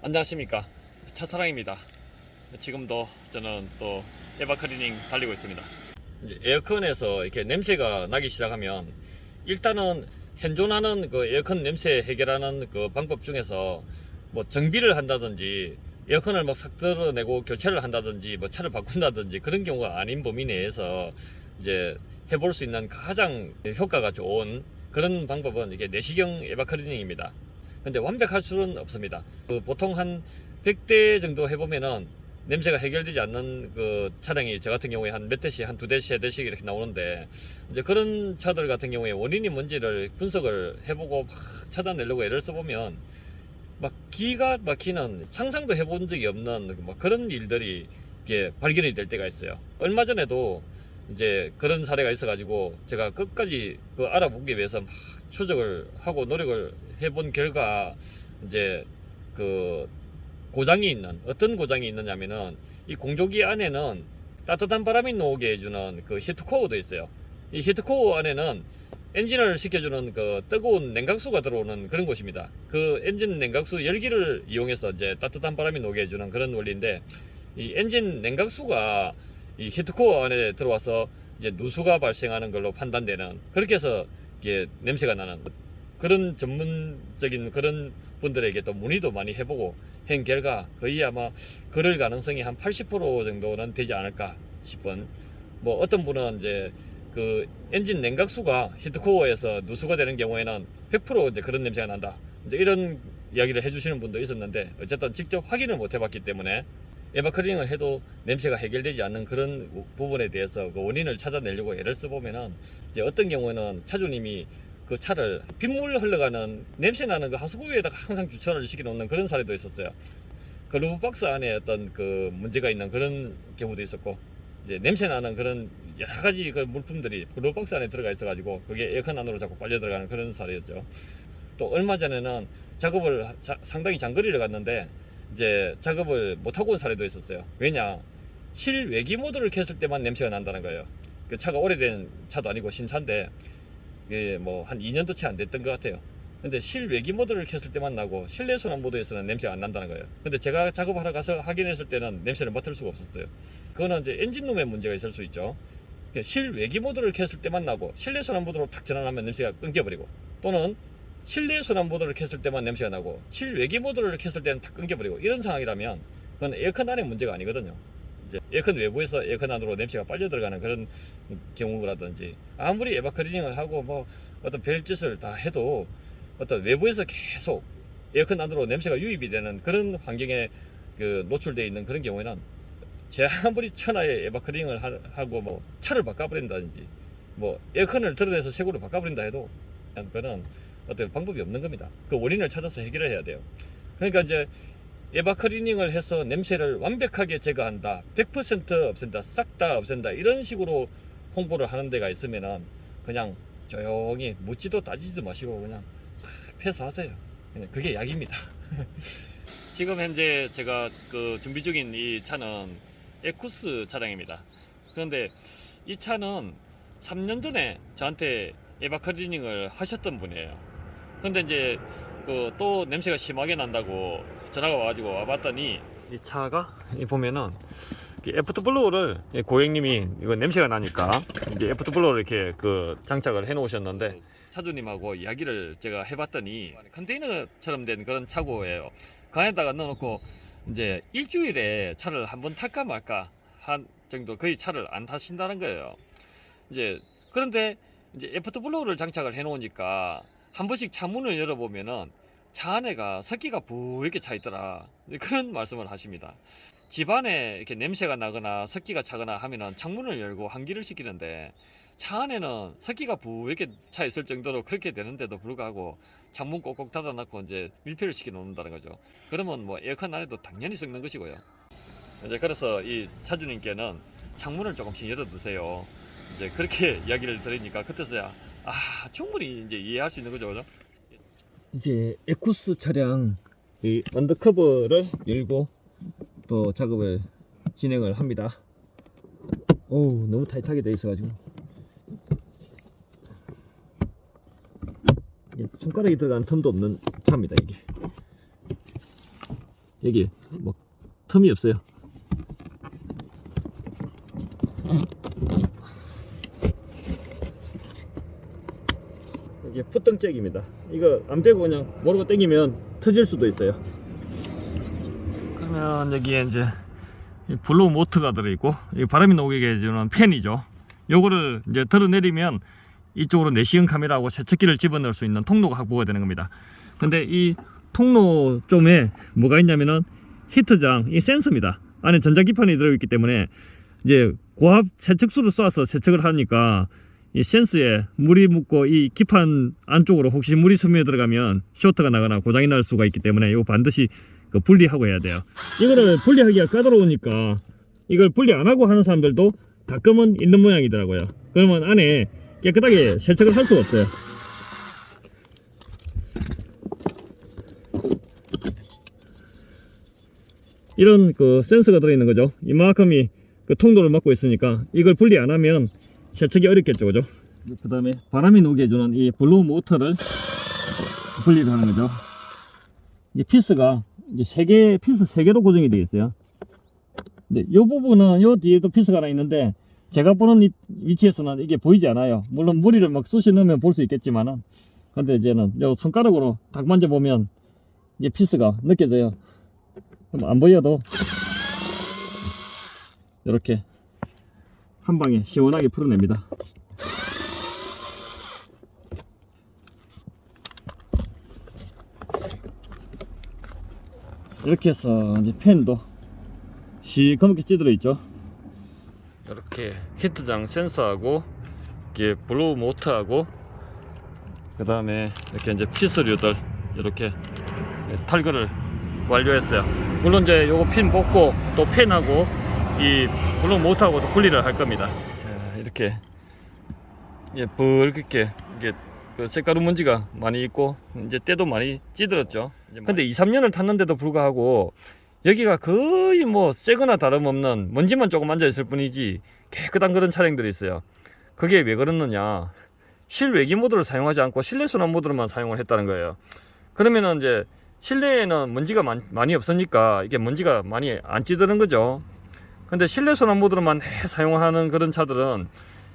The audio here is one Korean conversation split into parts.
안녕하십니까, 차사랑입니다. 지금도 저는 또 에바 클리닝 달리고 있습니다. 이제 에어컨에서 이렇게 냄새가 나기 시작하면 일단은 현존하는 그 에어컨 냄새 해결하는 그 방법 중에서 뭐 정비를 한다든지 에어컨을 막 싹 덜어내고 교체를 한다든지 뭐 차를 바꾼다든지 그런 경우가 아닌 범위 내에서 이제 해볼 수 있는 가장 효과가 좋은 그런 방법은 이게 내시경 에바 클리닝입니다. 근데 완벽할 수는 없습니다. 그 보통 한 100대 정도 해보면은 냄새가 해결되지 않는 그 차량이 저 같은 경우에 한 몇 대씩, 한 두 대씩, 세 대씩 이렇게 나오는데, 이제 그런 차들 같은 경우에 원인이 뭔지를 분석을 해보고 막 찾아내려고 애를 써보면 막 기가 막히는, 상상도 해본 적이 없는 막 그런 일들이 이게 발견이 될 때가 있어요. 얼마 전에도 이제 그런 사례가 있어가지고 제가 끝까지 그 알아보기 위해서 막 추적을 하고 노력을 해본 결과, 이제 그 고장이 있는, 어떤 고장이 있느냐면은 이 공조기 안에는 따뜻한 바람이 나오게 해주는 그 히트코어도 있어요. 이 히트코어 안에는 엔진을 식혀주는 그 뜨거운 냉각수가 들어오는 그런 곳입니다. 그 엔진 냉각수 열기를 이용해서 이제 따뜻한 바람이 나오게 해주는 그런 원리인데, 이 엔진 냉각수가 이 히트코어 안에 들어와서 이제 누수가 발생하는 걸로 판단되는, 그렇게 해서 이게 냄새가 나는 그런 전문적인 그런 분들에게 또 문의도 많이 해보고 한 결과 거의 아마 그럴 가능성이 한 80% 정도는 되지 않을까 싶은, 뭐 어떤 분은 이제 그 엔진 냉각수가 히트코어에서 누수가 되는 경우에는 100% 이제 그런 냄새가 난다, 이제 이런 이야기를 해주시는 분도 있었는데, 어쨌든 직접 확인을 못 해봤기 때문에 에바클리닝을 해도 냄새가 해결되지 않는 그런 부분에 대해서 그 원인을 찾아내려고 애를 써보면은, 이제 어떤 경우에는 차주님이 그 차를 빗물 흘러가는 냄새 나는 그 하수구 위에다가 항상 주차를 시켜 놓는 그런 사례도 있었어요. 글루브 박스 안에 어떤 그 문제가 있는 그런 경우도 있었고, 이제 냄새 나는 그런 여러 가지 그 물품들이 글루브 박스 안에 들어가 있어가지고 그게 에어컨 안으로 자꾸 빨려 들어가는 그런 사례였죠. 또 얼마 전에는 작업을 상당히 장거리를 갔는데 이제 작업을 못하고 온 사례도 있었어요. 왜냐, 실외기 모드를 켰을 때만 냄새가 난다는 거예요. 그 차가 오래된 차도 아니고 신차인데 이게 뭐 한 2년도 채 안 됐던 것 같아요. 근데 실외기 모드를 켰을 때만 나고 실내 순환 모드에서는 냄새가 안 난다는 거예요. 근데 제가 작업하러 가서 확인했을 때는 냄새를 맡을 수가 없었어요. 그거는 이제 엔진룸에 문제가 있을 수 있죠. 실외기 모드를 켰을 때만 나고 실내 순환 모드로 탁 전환하면 냄새가 끊겨버리고, 또는 실내 순환 모드를 켰을 때만 냄새가 나고 실외기 모드를 켰을 때는 탁 끊겨버리고, 이런 상황이라면 그건 에어컨 안의 문제가 아니거든요. 이제 에어컨 외부에서 에어컨 안으로 냄새가 빨려 들어가는 그런 경우라든지, 아무리 에바 클리닝을 하고 뭐 어떤 별짓을 다 해도 어떤 외부에서 계속 에어컨 안으로 냄새가 유입이 되는 그런 환경에 그 노출되어 있는 그런 경우에는, 제 아무리 천하의 에바 클리닝을 하고 뭐 차를 바꿔버린다든지 뭐 에어컨을 드러내서 새 거로 바꿔버린다 해도 그거는 어떤 방법이 없는 겁니다. 그 원인을 찾아서 해결을 해야 돼요. 그러니까 이제 에바 클리닝을 해서 냄새를 완벽하게 제거한다, 100% 없앤다, 싹 다 없앤다, 이런 식으로 홍보를 하는 데가 있으면은 그냥 조용히 묻지도 따지지도 마시고 그냥 싹 패스하세요. 그냥 그게 약입니다. 지금 현재 제가 그 준비 중인 이 차는 에쿠스 차량입니다. 그런데 이 차는 3년 전에 저한테 에바 클리닝을 하셨던 분이에요. 근데 이제 그 또 냄새가 심하게 난다고 전화가 와가지고 와봤더니, 이 차가 이 보면은 애프터 블로우를 고객님이 이거 냄새가 나니까 이제 애프터 블로우를 이렇게 그 장착을 해 놓으셨는데, 차주님하고 이야기를 제가 해봤더니 컨테이너처럼 된 그런 차고예요. 그 안에다가 넣어놓고 이제 일주일에 차를 한번 탈까 말까 한 정도, 거의 차를 안 타신다는 거예요. 이제 그런데 이제 애프터 블로우를 장착을 해 놓으니까 한 번씩 차문을 열어보면은 차 안에가 습기가 부옇게 차 있더라, 그런 말씀을 하십니다. 집안에 이렇게 냄새가 나거나 습기가 차거나 하면은 창문을 열고 환기를 시키는데, 차 안에는 습기가 부옇게 차 있을 정도로 그렇게 되는데도 불구하고 창문 꼭꼭 닫아놓고 이제 밀폐를 시켜 놓는다는 거죠. 그러면 뭐 에어컨 안에도 당연히 썩는 것이고요. 이제 그래서 이 차주님께는 창문을 조금씩 열어두세요, 이제 그렇게 이야기를 드리니까 그때서야 충분히 이제 이해할 수 있는 거죠, 그죠? 이제 에쿠스 차량 이 언더커버를 열고 또 작업을 진행을 합니다. 어우, 너무 타이트하게 돼 있어가지고 손가락이 들어간 틈도 없는 차입니다, 이게. 여기 뭐 틈이 없어요. 이게 풋등잭입니다. 이거 안 빼고 그냥 모르고 당기면 터질 수도 있어요. 그러면 여기에 이제 블로우 모터가 들어있고, 이 바람이 나오게 해주는 팬이죠. 요거를 이제 들어내리면 이쪽으로 내시경 카메라하고 세척기를 집어넣을 수 있는 통로가 확보가 되는 겁니다. 근데 이 통로 쪽에 뭐가 있냐면은 히터장, 이 센서입니다. 안에 전자기판이 들어있기 때문에 이제 고압 세척수를 쏴서 세척을 하니까 이 센서에 물이 묻고 이 기판 안쪽으로 혹시 물이 스며 들어가면 쇼트가 나거나 고장이 날 수가 있기 때문에 이거 반드시 분리하고 해야 돼요. 이거를 분리하기가 까다로우니까 이걸 분리 안 하고 하는 사람들도 가끔은 있는 모양이더라고요. 그러면 안에 깨끗하게 세척을 할 수가 없어요. 이런 그 센서가 들어있는 거죠. 이만큼이 그 통로를 막고 있으니까 이걸 분리 안 하면 세척이 어렵겠죠, 그죠? 그 다음에 바람이 녹게 해주는 이 블로우 모터를 분리를 하는 거죠. 이 피스가 이제 피스 3개로 고정이 되어 있어요. 근데 이 부분은 요 뒤에도 피스가 하나 있는데 제가 보는 위치에서는 이게 보이지 않아요. 물론 무리를 막 쑤시 넣으면 볼 수 있겠지만은, 근데 이제는 요 손가락으로 딱 만져보면 이게 피스가 느껴져요. 그럼 안 보여도 이렇게 한 방에 시원하게 풀어냅니다. 이렇게 해서 이제 팬도 시커멓게 찌들어 있죠. 이렇게 히트장 센서하고 이게 블로우 모터하고 그 다음에 이렇게 이제 피스류들 이렇게 탈거를 완료했어요. 물론 이제 요거 핀 뽑고 또 팬하고 이 블로우 모터하고도 분리를 할 겁니다. 자, 이렇게 붉게 이게 그 색가루 먼지가 많이 있고 이제 때도 많이 찌들었죠. 근데 2-3년을 탔는데도 불구하고 여기가 거의 뭐 새거나 다름없는 먼지만 조금 앉아 있을 뿐이지 깨끗한 그런 차량들이 있어요. 그게 왜 그렇느냐, 실외기 모드를 사용하지 않고 실내 순환 모드로만 사용을 했다는 거예요. 그러면은 이제 실내에는 먼지가 많이 없으니까 이게 먼지가 많이 안 찌드는 거죠. 근데 실내 순환 모드로만 사용하는 그런 차들은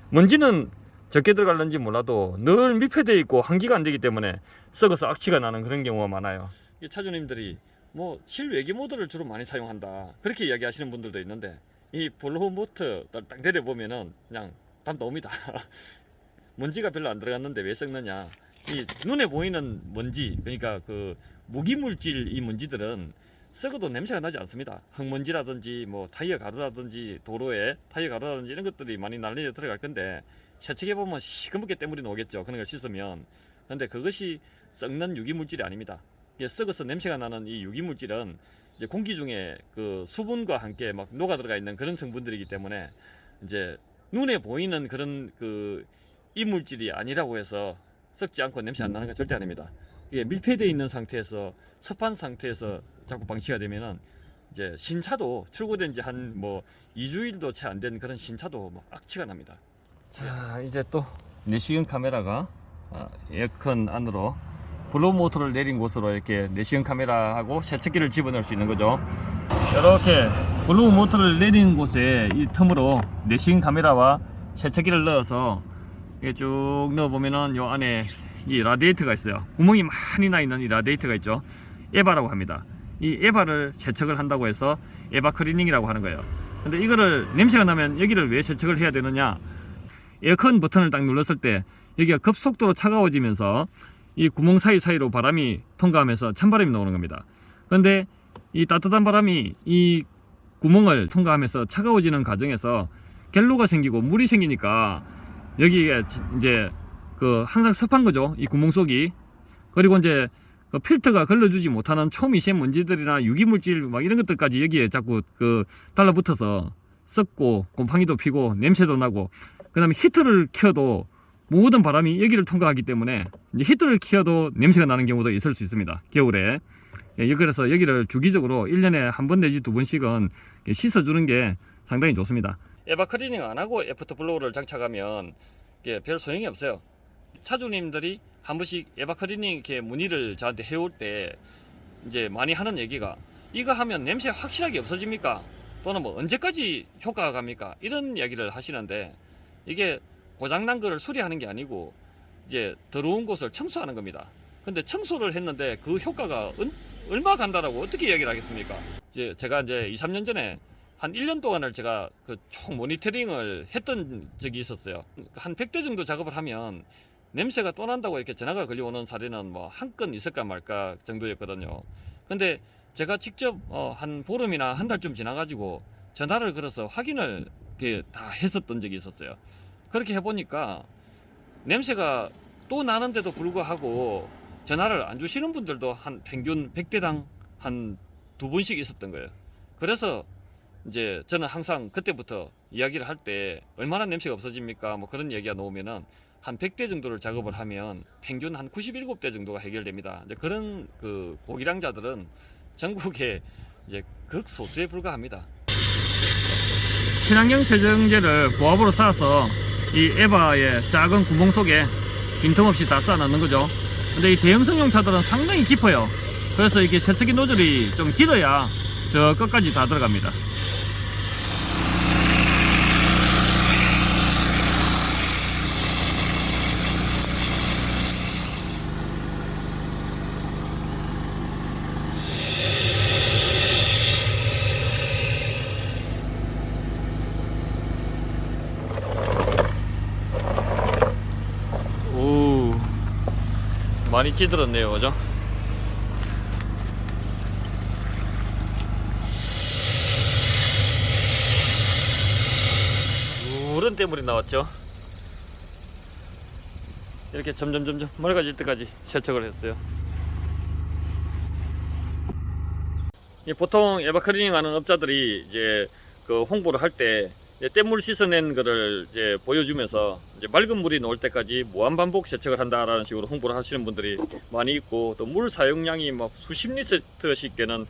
먼지는 적게 들어갈는지 몰라도 늘密閉되어 있고 환기가 안 되기 때문에 썩어서 악취가 나는 그런 경우가 많아요. 이 차주님들이 뭐 실외기 모드를 주로 많이 사용한다 그렇게 이야기하시는 분들도 있는데, 이 블로우 모터 딱 내려보면은 그냥 답 나옵니다. 먼지가 별로 안 들어갔는데 왜 썩느냐, 이 눈에 보이는 먼지, 그러니까 그 무기물질 이 먼지들은 썩어도 냄새가 나지 않습니다. 흙먼지라든지 뭐 타이어 가루라든지 도로에 타이어 가루라든지 이런 것들이 많이 날려 들어갈 건데 세척해 보면 시커멓게 때물이 나오겠죠, 그런 걸 씻으면. 근데 그것이 썩는 유기물질이 아닙니다. 이게 썩어서 냄새가 나는 이 유기물질은 이제 공기 중에 그 수분과 함께 막 녹아 들어가 있는 그런 성분들이기 때문에 이제 눈에 보이는 그런 그 이물질이 아니라고 해서 썩지 않고 냄새 안 나는 건 절대 아닙니다. 이게 밀폐되어 있는 상태에서 습한 상태에서 자꾸 방치가 되면은 이제 신차도 출고된 지 한 뭐 2주일도 채 안 된 그런 신차도 막 악취가 납니다. 자, 이제 또 내시경 카메라가 에어컨 안으로 블로우 모터를 내린 곳으로 이렇게 내시경 카메라하고 세척기를 집어넣을 수 있는 거죠. 이렇게 블로우 모터를 내린 곳에 이 틈으로 내시경 카메라와 세척기를 넣어서 쭉 넣어보면은 요 안에 이 라디에이터가 있어요. 구멍이 많이 나 있는 이 라디에이터가 있죠. 에바라고 합니다. 이 에바를 세척을 한다고 해서 에바 클리닝이라고 하는 거예요. 근데 이거를 냄새가 나면 여기를 왜 세척을 해야 되느냐, 에어컨 버튼을 딱 눌렀을 때 여기가 급속도로 차가워지면서 이 구멍 사이사이로 바람이 통과하면서 찬바람이 나오는 겁니다. 그런데 이 따뜻한 바람이 이 구멍을 통과하면서 차가워지는 과정에서 갤로가 생기고 물이 생기니까 여기에 이제 그 항상 습한 거죠, 이 구멍 속이. 그리고 이제 그 필터가 걸러주지 못하는 초미세먼지들이나 유기물질 막 이런 것들까지 여기에 자꾸 그 달라붙어서 썩고 곰팡이도 피고 냄새도 나고, 그 다음에 히터를 켜도 모든 바람이 여기를 통과하기 때문에 이제 히터를 켜도 냄새가 나는 경우도 있을 수 있습니다, 겨울에. 그래서 여기를 주기적으로 1년에 한 번 내지 2번씩은 씻어주는 게 상당히 좋습니다. 에바 클리닝 안 하고 애프터 블로우를 장착하면 별 소용이 없어요. 차주님들이 한 번씩 에바 클리닝 이렇게 문의를 저한테 해올 때 이제 많이 하는 얘기가, 이거 하면 냄새 확실하게 없어집니까? 또는 뭐 언제까지 효과가 갑니까? 이런 이야기를 하시는데, 이게 고장난 거를 수리하는 게 아니고 이제 더러운 곳을 청소하는 겁니다. 근데 청소를 했는데 그 효과가 얼마 간다라고 어떻게 이야기를 하겠습니까? 이제 제가 이제 2, 3년 전에 한 1년 동안을 제가 그 총 모니터링을 했던 적이 있었어요. 한 100대 정도 작업을 하면 냄새가 또 난다고 이렇게 전화가 걸려오는 사례는 뭐 한 건 있을까 말까 정도였거든요. 근데 제가 직접 한 보름이나 한 달쯤 지나가지고 전화를 걸어서 확인을 다 했었던 적이 있었어요. 그렇게 해보니까 냄새가 또 나는데도 불구하고 전화를 안 주시는 분들도 한 평균 100대당 한 2분씩 있었던 거예요. 그래서 이제 저는 항상 그때부터 이야기를 할 때 얼마나 냄새가 없어집니까? 뭐 그런 얘기가 나오면은 한 100대 정도를 작업을 하면 평균 한 97대 정도가 해결됩니다. 이제 그런 그 고기량자들은 전국에 이제 극소수에 불과합니다. 친환경 세정제를 고압으로 쌓아서 이 에바의 작은 구멍 속에 빈틈없이 다 쌓아 넣는 거죠. 근데 이 대형성용 차들은 상당히 깊어요. 그래서 이게 세척기 노즐이 좀 길어야 저 끝까지 다 들어갑니다. 오, 많이 찌들었네요, 그죠? 우른 때물이 나왔죠. 이렇게 점점 맑아질 때까지 세척을 했어요. 보통 에바클리닝 하는 업자들이 이제 그 홍보를 할 때 뗏물 씻어낸 거를 이제 보여주면서 이제 맑은 물이 나올 때까지 무한 반복 세척을 한다라는 식으로 홍보를 하시는 분들이 많이 있고, 또 물 사용량이 막 수십 리터씩 되는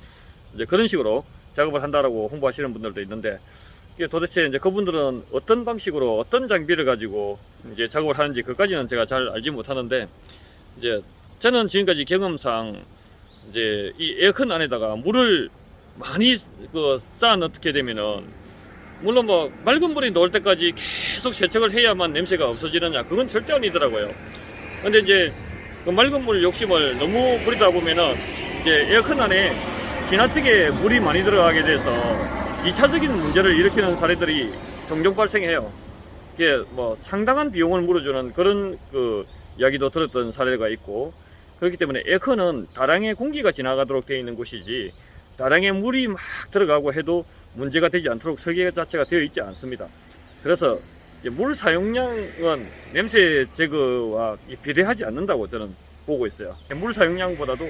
이제 그런 식으로 작업을 한다라고 홍보하시는 분들도 있는데, 이게 도대체 이제 그분들은 어떤 방식으로 어떤 장비를 가지고 이제 작업을 하는지 그까지는 제가 잘 알지 못하는데, 이제 저는 지금까지 경험상 이제 이 에어컨 안에다가 물을 많이 쌓아 넣게 되면은, 물론 뭐 맑은 물이 나올 때까지 계속 세척을 해야만 냄새가 없어지느냐, 그건 절대 아니더라고요. 근데 이제 그 맑은 물 욕심을 너무 부리다 보면은 이제 에어컨 안에 지나치게 물이 많이 들어가게 돼서 2차적인 문제를 일으키는 사례들이 종종 발생해요. 이게 뭐 상당한 비용을 물어주는 그런 그 이야기도 들었던 사례가 있고, 그렇기 때문에 에어컨은 다량의 공기가 지나가도록 되어 있는 곳이지 다량의 물이 막 들어가고 해도 문제가 되지 않도록 설계 자체가 되어 있지 않습니다. 그래서 이제 물 사용량은 냄새 제거와 비례하지 않는다고 저는 보고 있어요. 물 사용량보다도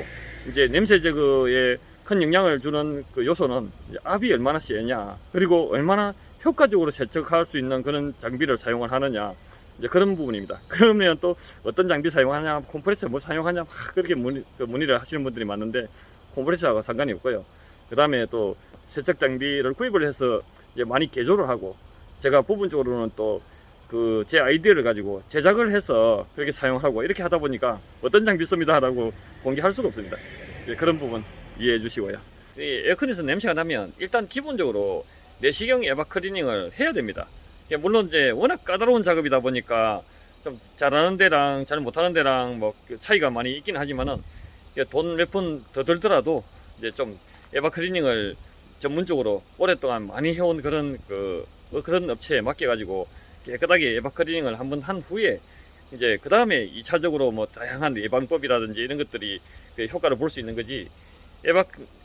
이제 냄새 제거에 큰 영향을 주는 그 요소는 압이 얼마나 세냐, 그리고 얼마나 효과적으로 세척할 수 있는 그런 장비를 사용을 하느냐, 이제 그런 부분입니다. 그러면 또 어떤 장비 사용하냐, 컴프레서 뭐 사용하냐, 막 그렇게 문의를 하시는 분들이 많은데, 컴프레서하고 상관이 없고요. 그 다음에 또 세척 장비를 구입을 해서 이제 많이 개조를 하고, 제가 부분적으로는 또 그 제 아이디어를 가지고 제작을 해서 그렇게 사용하고, 이렇게 하다 보니까 어떤 장비 씁니다 라고 공개할 수가 없습니다. 그런 부분 이해해 주시고요. 이 에어컨에서 냄새가 나면 일단 기본적으로 내시경 에바 클리닝을 해야 됩니다. 물론 이제 워낙 까다로운 작업이다 보니까 좀 잘하는 데랑 잘 못하는 데랑 뭐 차이가 많이 있긴 하지만은, 돈 몇 푼 더 들더라도 이제 좀 에바 클리닝을 전문적으로 오랫동안 많이 해온 그런 그런 업체에 맡겨가지고 깨끗하게 에바 클리닝을 한번 한 후에 이제 그 다음에 2차적으로 뭐 다양한 예방법이라든지 이런 것들이 효과를 볼 수 있는 거지,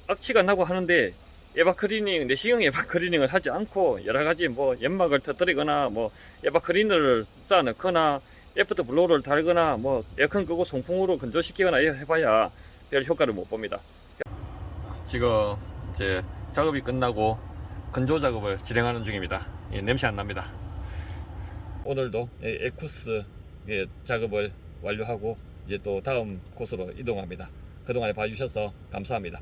악취가 나고 하는데 에바 클리닝, 내시경 에바 클리닝을 하지 않고 여러 가지 뭐 연막을 터뜨리거나 뭐 에바 클리너를 쌓아 넣거나 애프터 블로우를 달거나 뭐 에어컨 끄고 송풍으로 건조시키거나 해봐야 별 효과를 못 봅니다. 지금 이제 작업이 끝나고 건조 작업을 진행하는 중입니다. 냄새 안 납니다. 오늘도 에쿠스 작업을 완료하고 이제 또 다음 곳으로 이동합니다. 그동안 봐주셔서 감사합니다.